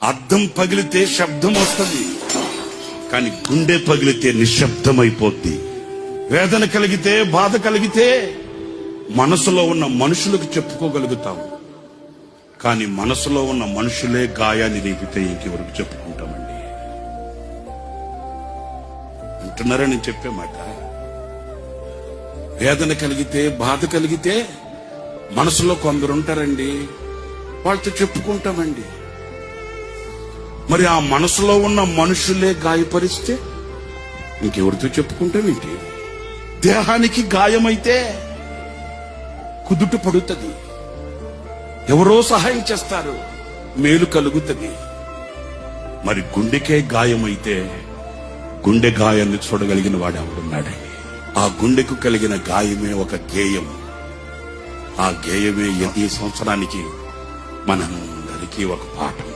అద్దం పగిలితే శబ్దం వస్తుంది, కానీ గుండె పగిలితే నిశ్శబ్దమైపోద్ది. వేదన కలిగితే, బాధ కలిగితే మనసులో ఉన్న మనుషులకు చెప్పుకోగలుగుతాం, కానీ మనసులో ఉన్న మనుషులే గాయాన్ని రేపితే ఇంకెవరికి చెప్పుకుంటామండి? అంటున్నారా నేను చెప్పే మాట? వేదన కలిగితే, బాధ కలిగితే మనసులో కొందరు ఉంటారండి, వాళ్ళతో చెప్పుకుంటామండి. మరి ఆ మనసులో ఉన్న మనుషులే గాయపరిస్తే ఇంకెవరితో చెప్పుకుంటామేంటి? దేహానికి గాయమైతే కుదుట పడుతుంది, ఎవరో సహాయం చేస్తారు, మేలు కలుగుతుంది. మరి గుండెకే గాయమైతే గుండె గాయాన్ని చూడగలిగిన వాడు ఎవడున్నాడండి? ఆ గుండెకు కలిగిన గాయమే ఒక గేయం. ఆ గేయమే ఈ సంవత్సరానికి మనందరికీ ఒక పాఠం.